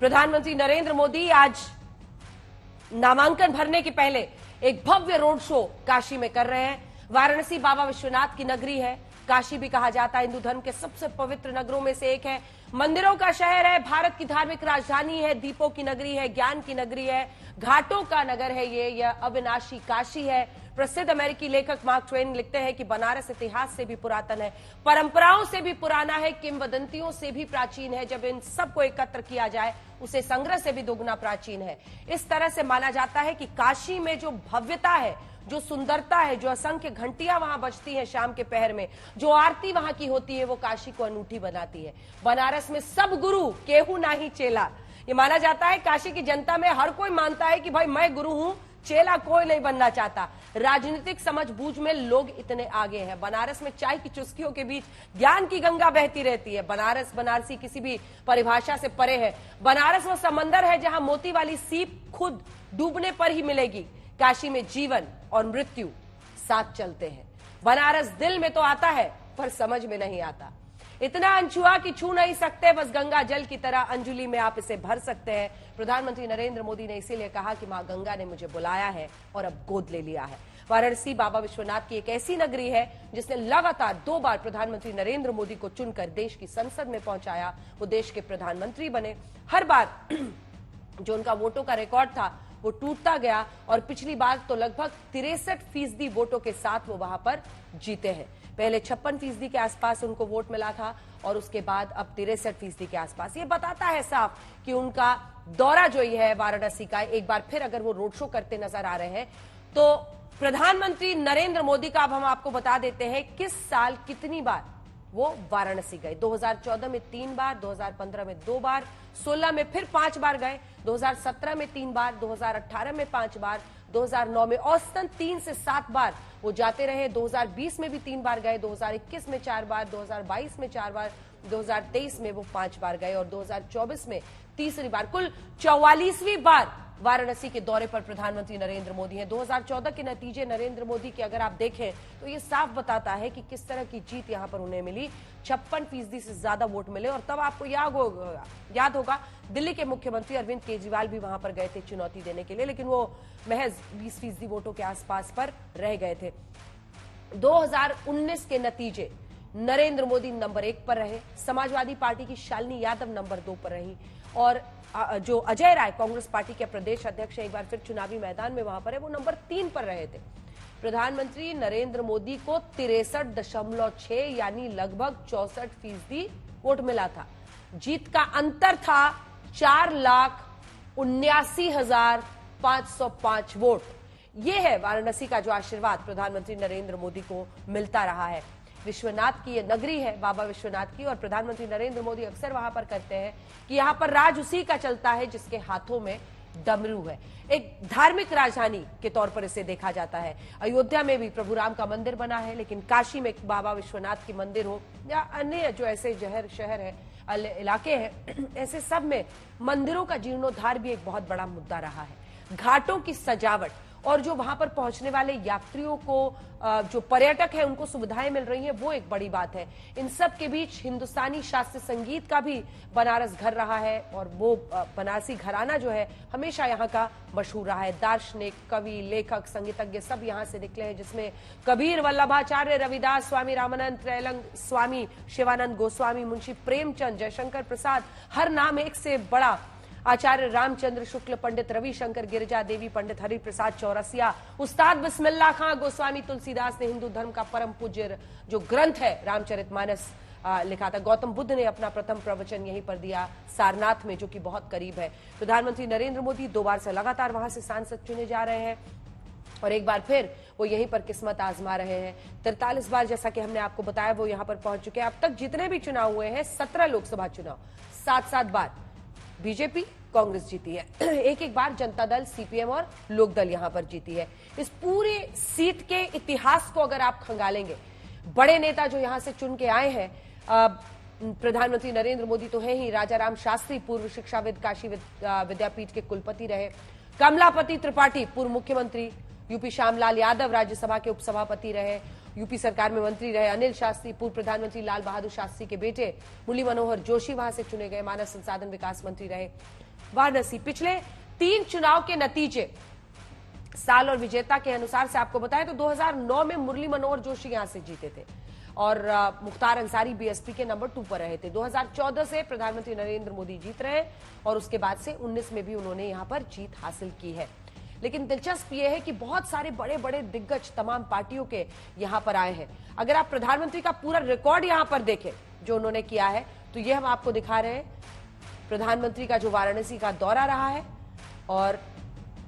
प्रधानमंत्री नरेंद्र मोदी आज नामांकन भरने के पहले एक भव्य रोड शो काशी में कर रहे हैं। वाराणसी बाबा विश्वनाथ की नगरी है। काशी भी कहा जाता है हिंदू धर्म के सबसे पवित्र नगरों में से एक है। मंदिरों का शहर है, भारत की धार्मिक राजधानी है, दीपों की नगरी है, ज्ञान की नगरी है, घाटों का नगर है। यह अविनाशी काशी है। प्रसिद्ध अमेरिकी लेखक मार्क ट्वेन लिखते हैं कि बनारस इतिहास से भी पुरातन है, परंपराओं से भी पुराना है, किंवदंतियों से भी प्राचीन है। जब इन सबको एकत्र किया जाए उसे संग्रह से भी दोगुना प्राचीन है। इस तरह से माना जाता है कि काशी में जो भव्यता है, जो सुंदरता है, जो असंख्य घंटियां वहां बजती हैं शाम के पहर में, जो आरती वहां की होती है, वो काशी को अनूठी बनाती है। बनारस में सब गुरु केहू ना ही चेला, ये माना जाता है। काशी की जनता में हर कोई मानता है कि भाई मैं गुरु हूं, चेला कोई नहीं बनना चाहता। राजनीतिक समझबूझ में लोग इतने आगे हैं। बनारस में चाय की चुस्कियों के बीच ज्ञान की गंगा बहती रहती है। बनारस बनारसी किसी भी परिभाषा से परे है। बनारस वो समंदर है जहां मोती वाली सीप खुद डूबने पर ही मिलेगी। काशी में जीवन और मृत्यु साथ चलते हैं। बनारस दिल में तो आता है पर समझ में नहीं आता। इतना अनछुआ कि छू नहीं सकते, बस गंगा जल की तरह अंजुलि में आप इसे भर सकते हैं। प्रधानमंत्री नरेंद्र मोदी ने इसीलिए कहा कि मां गंगा ने मुझे बुलाया है और अब गोद ले लिया है। वाराणसी बाबा विश्वनाथ की एक ऐसी नगरी है जिसने लगातार 2 बार प्रधानमंत्री नरेंद्र मोदी को चुनकर देश की संसद में पहुंचाया। वो देश के प्रधानमंत्री बने। हर बार जो उनका वोटों का रिकॉर्ड था वो टूटता गया और पिछली बार तो लगभग 63% वोटों के साथ वो वहां पर जीते हैं। पहले 56% के आसपास उनको वोट मिला था और उसके बाद अब 63% के आसपास। ये बताता है साफ कि उनका दौरा जो ये है वाराणसी का, एक बार फिर अगर वो रोड शो करते नजर आ रहे हैं तो प्रधानमंत्री नरेंद्र मोदी का अब हम आपको बता देते हैं किस साल कितनी बार वो वाराणसी गए। 2014 में 3 बार, 2015 में 2 बार, 16 में फिर 5 बार गए, 2017 में 3 बार, 2018 में 5 बार, 2009 में औसतन 3 से 7 बार वो जाते रहे। 2020 में भी 3 बार गए, 2021 में 4 बार, 2022 में 4 बार, 2023 में वो 5 बार गए और 2024 में तीसरी बार। कुल 44वीं बार वाराणसी के दौरे पर प्रधानमंत्री नरेंद्र मोदी हैं। 2014 के नतीजे नरेंद्र मोदी के अगर आप देखें तो ये साफ बताता है कि किस तरह की जीत यहां पर उन्हें मिली। 56% से ज्यादा वोट मिले और तब आपको याद होगा दिल्ली के मुख्यमंत्री अरविंद केजरीवाल भी वहां पर गए थे चुनौती देने के लिए, लेकिन वो महज 20% वोटों के आसपास पर रह गए थे। 2019 के नतीजे नरेंद्र मोदी नंबर 1 पर रहे, समाजवादी पार्टी की शालिनी यादव नंबर 2 पर रही और जो अजय राय कांग्रेस पार्टी के प्रदेश अध्यक्ष एक बार फिर चुनावी मैदान में वहां पर है, वो नंबर 3 पर रहे थे। प्रधानमंत्री नरेंद्र मोदी को 63.6 यानी लगभग 64% वोट मिला था। जीत का अंतर था 4,79,505 वोट। ये है वाराणसी का जो आशीर्वाद प्रधानमंत्री नरेंद्र मोदी को मिलता रहा है। विश्वनाथ की ये नगरी है, बाबा विश्वनाथ की, और प्रधानमंत्री नरेंद्र मोदी अक्सर वहां पर कहते हैं कि यहां पर राज उसी का चलता है जिसके हाथों में डमरू है। एक धार्मिक राजधानी के तौर पर इसे देखा जाता है। अयोध्या में भी प्रभु राम का मंदिर बना है, लेकिन काशी में बाबा विश्वनाथ की मंदिर हो या अन्य जो ऐसे शहर है, इलाके हैं, ऐसे सब में मंदिरों का जीर्णोद्धार भी एक बहुत बड़ा मुद्दा रहा है। घाटों की सजावट और जो वहां पर पहुंचने वाले यात्रियों को, जो पर्यटक हैं, उनको सुविधाएं मिल रही हैं, वो एक बड़ी बात है। इन सब के बीच हिंदुस्तानी शास्त्रीय संगीत का भी बनारस घर रहा है और वो बनारसी घराना जो है हमेशा यहाँ का मशहूर रहा है। दार्शनिक, कवि, लेखक, संगीतज्ञ सब यहाँ से निकले हैं, जिसमें कबीर, वल्लभाचार्य, रविदास, स्वामी रामानंद, त्रैलंग, स्वामी शिवानंद गोस्वामी, मुंशी प्रेमचंद, जयशंकर प्रसाद, हर नाम एक से बड़ा, आचार्य रामचंद्र शुक्ल, पंडित रविशंकर, गिरिजा देवी, पंडित हरिप्रसाद चौरसिया, उस्ताद बिस्मिल्लाह खां, गोस्वामी तुलसीदास ने हिंदू धर्म का परम पूज्य जो ग्रंथ है रामचरितमानस लिखा था। गौतम बुद्ध ने अपना प्रथम प्रवचन यहीं पर दिया, सारनाथ में, जो कि बहुत करीब है। प्रधानमंत्री नरेंद्र मोदी 2 बार से लगातार वहां से सांसद चुने जा रहे हैं और एक बार फिर वो यहीं पर किस्मत आजमा रहे हैं। 43 बार, जैसा कि हमने आपको बताया, वो यहां पर पहुंच चुके हैं। अब तक जितने भी चुनाव हुए हैं, 17 लोकसभा चुनाव, 7-7 बार बीजेपी, कांग्रेस जीती है, एक बार जनता दल, सीपीएम और लोकदल यहां पर जीती है। इस पूरे सीट के इतिहास को अगर आप खंगालेंगे, बड़े नेता जो यहां से चुन के आए हैं, प्रधानमंत्री नरेंद्र मोदी तो है ही, राजा राम शास्त्री पूर्व शिक्षाविद, काशी विद्यापीठ के कुलपति रहे, कमलापति त्रिपाठी पूर्व मुख्यमंत्री, यूपी श्यामलाल यादव राज्यसभा के उपसभापति रहे, यूपी सरकार में मंत्री रहे अनिल शास्त्री, पूर्व प्रधानमंत्री लाल बहादुर शास्त्री के बेटे मुरली मनोहर जोशी वहां से चुने गए, मानव संसाधन विकास मंत्री रहे वाराणसी। पिछले 3 चुनाव के नतीजे साल और विजेता के अनुसार से आपको बताएं तो 2009 में मुरली मनोहर जोशी यहां से जीते थे और मुख्तार अंसारी बीएसपी के नंबर 2 पर रहे थे। 2014 से प्रधानमंत्री नरेंद्र मोदी जीत रहे हैं और उसके बाद से 19 में भी उन्होंने यहां पर जीत हासिल की है। लेकिन दिलचस्प यह है कि बहुत सारे बड़े बड़े दिग्गज तमाम पार्टियों के यहां पर आए हैं। अगर आप प्रधानमंत्री का पूरा रिकॉर्ड यहां पर देखें जो उन्होंने किया है तो यह हम आपको दिखा रहे हैं प्रधानमंत्री का जो वाराणसी का दौरा रहा है और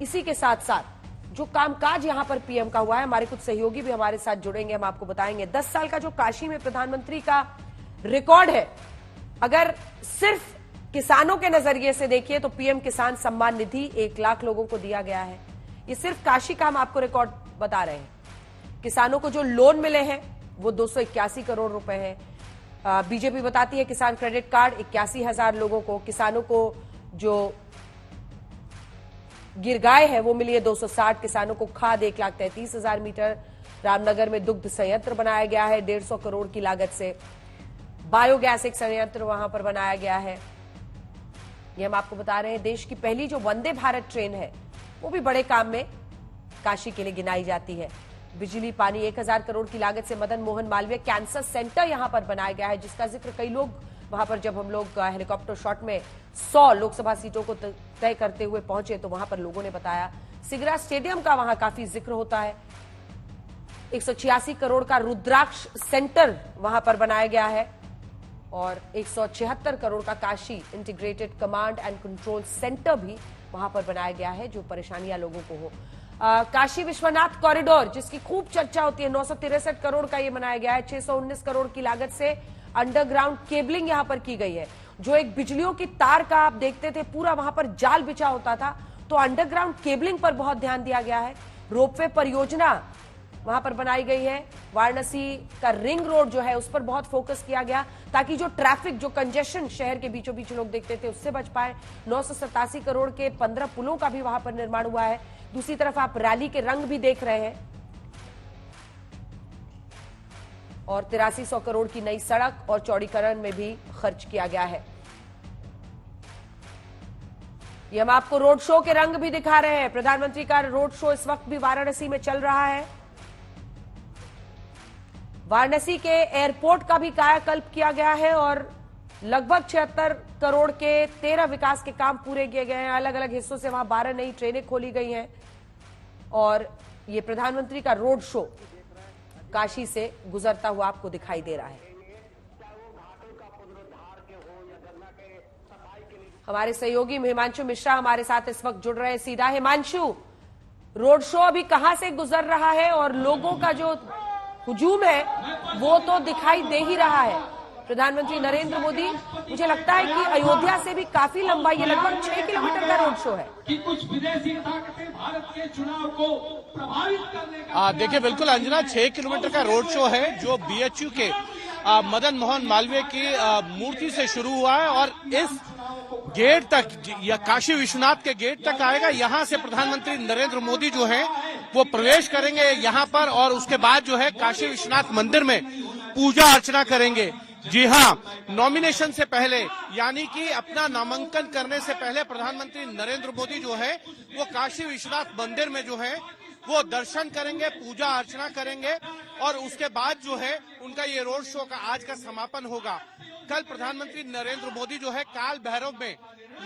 इसी के साथ साथ जो कामकाज यहां पर पीएम का हुआ है। हमारे कुछ सहयोगी भी हमारे साथ जुड़ेंगे, हम आपको बताएंगे 10 साल का जो काशी में प्रधानमंत्री का रिकॉर्ड है। अगर सिर्फ किसानों के नजरिए से देखिए तो पीएम किसान सम्मान निधि 1 लाख लोगों को दिया गया है। ये सिर्फ काशी का हम आपको रिकॉर्ड बता रहे हैं। किसानों को जो लोन मिले हैं वो 281 करोड़ रुपए है। बीजेपी बताती है किसान क्रेडिट कार्ड 81,000 लोगों को। किसानों को जो गिरगाय है वो मिली है 260 किसानों को। खाद 1,33,000 मीटर। रामनगर में दुग्ध संयंत्र बनाया गया है 150 करोड़ की लागत से। बायोगैस एक संयंत्र वहां पर बनाया गया है। ये हम आपको बता रहे हैं। देश की पहली जो वंदे भारत ट्रेन है वो भी बड़े काम में काशी के लिए गिनाई जाती है। बिजली पानी 1000 करोड़ की लागत से मदन मोहन मालवीय कैंसर सेंटर यहां पर बनाया गया है, जिसका जिक्र कई लोग वहां पर जब हम लोग हेलीकॉप्टर शॉट में 100 लोकसभा सीटों को तय करते हुए पहुंचे तो वहां पर लोगों ने बताया। सिगरा स्टेडियम का वहां काफी जिक्र होता है। 186 करोड़ का रुद्राक्ष सेंटर वहां पर बनाया गया है और 176 करोड़ का Kashi integrated command and control centre भी वहां पर बनाया गया है जो परेशानियां लोगों को हो। काशी विश्वनाथ कॉरिडोर जिसकी खूब चर्चा होती है 963 करोड़ का ये बनाया गया है। 619 करोड़ की लागत से अंडरग्राउंड केबलिंग यहां पर की गई है। जो एक बिजलियों की तार का आप देखते थे पूरा वहां पर जाल बिछा होता था तो अंडरग्राउंड केबलिंग पर बहुत ध्यान दिया गया है। रोपवे परियोजना वहां पर बनाई गई है। वाराणसी का रिंग रोड जो है उस पर बहुत फोकस किया गया ताकि जो ट्रैफिक जो कंजेशन शहर के बीचों बीच लोग देखते थे उससे बच पाए। 987 करोड़ के 15 पुलों का भी वहां पर निर्माण हुआ है। दूसरी तरफ आप रैली के रंग भी देख रहे हैं और 8300 करोड़ की नई सड़क और चौड़ीकरण में भी खर्च किया गया है। ये हम आपको रोड शो के रंग भी दिखा रहे हैं। प्रधानमंत्री का रोड शो इस वक्त भी वाराणसी में चल रहा है। वाराणसी के एयरपोर्ट का भी कायाकल्प किया गया है और लगभग 76 करोड़ के 13 विकास के काम पूरे किए गए हैं। अलग अलग हिस्सों से वहां 12 नई ट्रेनें खोली गई हैं और ये प्रधानमंत्री का रोड शो काशी से गुजरता हुआ आपको दिखाई दे रहा है। हमारे सहयोगी हिमांशु मिश्रा हमारे साथ इस वक्त जुड़ रहे हैं सीधा। हिमांशु, रोड शो अभी कहां से गुजर रहा है और लोगों का जो हुजूम है वो तो दिखाई दे ही रहा है। प्रधानमंत्री नरेंद्र मोदी मुझे लगता है कि अयोध्या से भी काफी लंबा ये लगभग 6 किलोमीटर का रोड शो है कि कुछ विदेशी ताकतें भारत के चुनाव को प्रभावित करने का देखिए बिल्कुल अंजना 6 किलोमीटर का रोड शो है जो बीएचयू के मदन मोहन मालवीय की मूर्ति से शुरू हुआ है और इस गेट तक या काशी विश्वनाथ के गेट तक आएगा। यहाँ से प्रधानमंत्री नरेंद्र मोदी जो है वो प्रवेश करेंगे यहाँ पर और उसके बाद जो है काशी विश्वनाथ मंदिर में पूजा अर्चना करेंगे। जी हाँ, नॉमिनेशन से पहले यानी कि अपना नामांकन करने से पहले प्रधानमंत्री नरेंद्र मोदी जो है वो काशी विश्वनाथ मंदिर में जो है वो दर्शन करेंगे, पूजा अर्चना करेंगे और उसके बाद जो है उनका ये रोड शो का आज का समापन होगा। कल प्रधानमंत्री नरेंद्र मोदी जो है काल भैरव में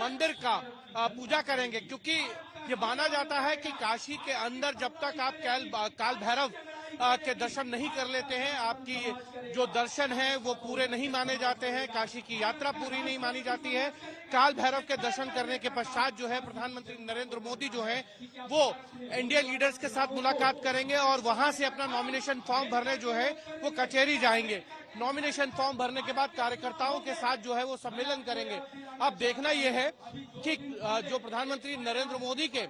मंदिर का पूजा करेंगे क्योंकि ये माना जाता है कि काशी के अंदर जब तक आप काल भैरव के दर्शन नहीं कर लेते हैं आपकी जो दर्शन है वो पूरे नहीं माने जाते हैं, काशी की यात्रा पूरी नहीं मानी जाती है। काल भैरव के दर्शन करने के पश्चात जो है प्रधानमंत्री नरेंद्र मोदी जो है वो इंडियन लीडर्स के साथ मुलाकात करेंगे और वहां से अपना नॉमिनेशन फॉर्म भरने जो है वो कचहरी जाएंगे। नॉमिनेशन फॉर्म भरने के बाद कार्यकर्ताओं के साथ जो है वो सम्मेलन करेंगे। अब देखना यह है कि जो प्रधानमंत्री नरेंद्र मोदी के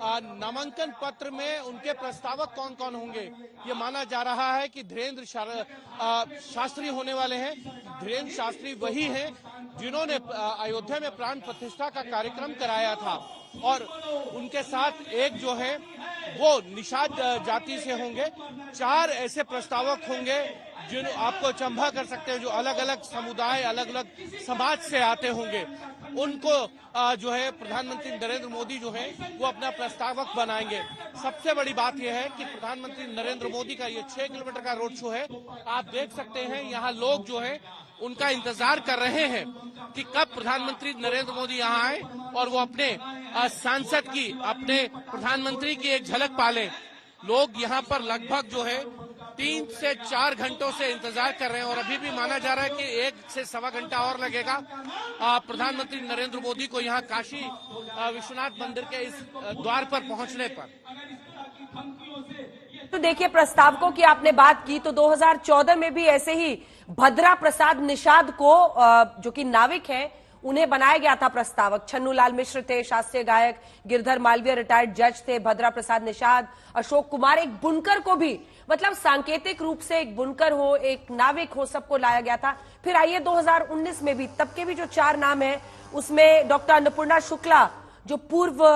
नामांकन पत्र में उनके प्रस्तावक कौन कौन होंगे। ये माना जा रहा है कि धीरेन्द्र शास्त्री होने वाले हैं, धीरेन्द्र शास्त्री वही हैं जिन्होंने अयोध्या में प्राण प्रतिष्ठा का कार्यक्रम कराया था, और उनके साथ एक जो है वो निषाद जाति से होंगे। 4 ऐसे प्रस्तावक होंगे जिन आपको चंबा कर सकते हैं, जो अलग अलग समुदाय, अलग अलग समाज से आते होंगे। उनको जो है प्रधानमंत्री नरेंद्र मोदी जो है वो अपना प्रस्तावक बनाएंगे। सबसे बड़ी बात यह है कि प्रधानमंत्री नरेंद्र मोदी का ये 6 किलोमीटर का रोड शो है। आप देख सकते हैं यहाँ लोग जो है उनका इंतजार कर रहे हैं कि कब प्रधानमंत्री नरेंद्र मोदी यहाँ आए और वो अपने सांसद की, अपने प्रधानमंत्री की एक झलक पाले। लोग यहाँ पर लगभग जो है 3 से 4 घंटों से इंतजार कर रहे हैं, और अभी भी माना जा रहा है कि 1 से सवा घंटा और लगेगा प्रधानमंत्री नरेंद्र मोदी को यहाँ काशी विश्वनाथ मंदिर के इस द्वार पर पहुंचने पर। तो देखिए, प्रस्तावकों की आपने बात की तो 2014 में भी ऐसे ही भद्रा प्रसाद निषाद को, जो कि नाविक हैं, उन्हें बनाया गया था प्रस्तावक। छन्नूलाल मिश्र थे, शास्त्रीय गायक, गिरधर मालवीय रिटायर्ड जज थे, भद्रा प्रसाद निषाद, अशोक कुमार, एक बुनकर को भी, मतलब सांकेतिक रूप से एक बुनकर हो, एक नाविक हो, सबको लाया गया था। फिर आइए 2019 में भी, तब के भी जो 4 नाम हैं उसमें डॉक्टर अन्नपूर्णा शुक्ला, जो पूर्व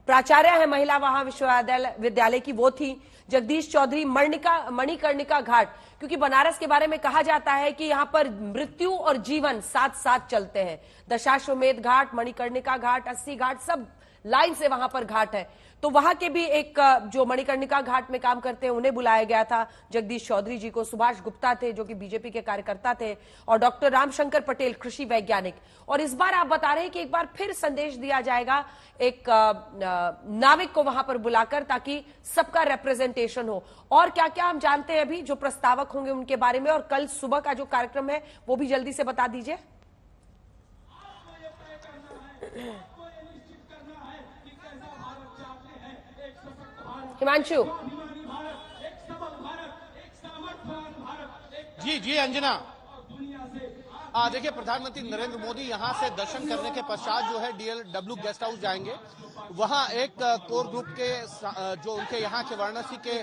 प्राचार्य है महिला महाविद्यालय की, वो थी। जगदीश चौधरी, मणिकर्णिका घाट, क्योंकि बनारस के बारे में कहा जाता है कि यहाँ पर मृत्यु और जीवन साथ साथ चलते हैं। दशाश्वमेध घाट, मणिकर्णिका घाट, 80 घाट, सब लाइन से वहां पर घाट है। तो वहां के भी एक जो मणिकर्णिका घाट में काम करते हैं उन्हें बुलाया गया था, जगदीश चौधरी जी को। सुभाष गुप्ता थे जो कि बीजेपी के कार्यकर्ता थे, और डॉक्टर रामशंकर पटेल, कृषि वैज्ञानिक। और इस बार आप बता रहे हैं कि एक बार फिर संदेश दिया जाएगा एक नाविक को वहां पर बुलाकर, ताकि सबका रिप्रेजेंटेशन हो। और क्या क्या हम जानते हैं अभी जो प्रस्तावक होंगे उनके बारे में, और कल सुबह का जो कार्यक्रम है वो भी जल्दी से बता दीजिए। हिमांशु। जी अंजना, देखिए प्रधानमंत्री नरेंद्र मोदी यहाँ से दर्शन करने के पश्चात जो है DLW गेस्ट हाउस जाएंगे। वहाँ एक कोर ग्रुप के जो उनके यहाँ के वाराणसी के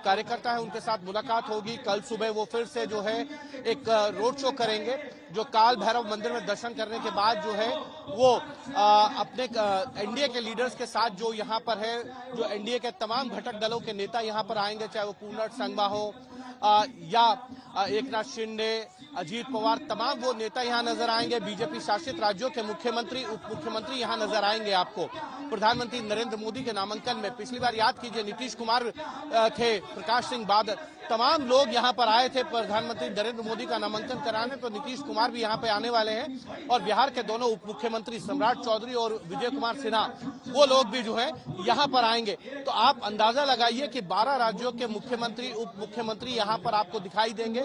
कार्यकर्ता हैं उनके साथ मुलाकात होगी। कल सुबह वो फिर से जो है एक रोड शो करेंगे, जो काल भैरव मंदिर में दर्शन करने के बाद जो है वो अपने एनडीए के लीडर्स के साथ, जो यहाँ पर है, जो एनडीए के तमाम घटक दलों के नेता यहाँ पर आएंगे, चाहे वो पूर्णट संगमा हो या एकनाथ शिंदे, अजीत पवार, तमाम वो नेता यहाँ नजर आएंगे। बीजेपी शासित राज्यों के मुख्यमंत्री, उप मुख्यमंत्री यहाँ नजर आएंगे आपको प्रधानमंत्री नरेंद्र मोदी के नामांकन में। पिछली बार याद कीजिए नीतीश कुमार थे, प्रकाश सिंह बादल, तमाम लोग यहाँ पर आए थे प्रधानमंत्री नरेंद्र मोदी का नामांकन कराने। तो नीतीश कुमार भी यहाँ पे आने वाले हैं, और बिहार के दोनों उप मुख्यमंत्री सम्राट चौधरी और विजय कुमार सिन्हा, वो लोग भी जो है यहाँ पर आएंगे। तो आप अंदाजा लगाइए कि 12 राज्यों के मुख्यमंत्री, उप मुख्यमंत्री यहाँ पर आपको दिखाई देंगे।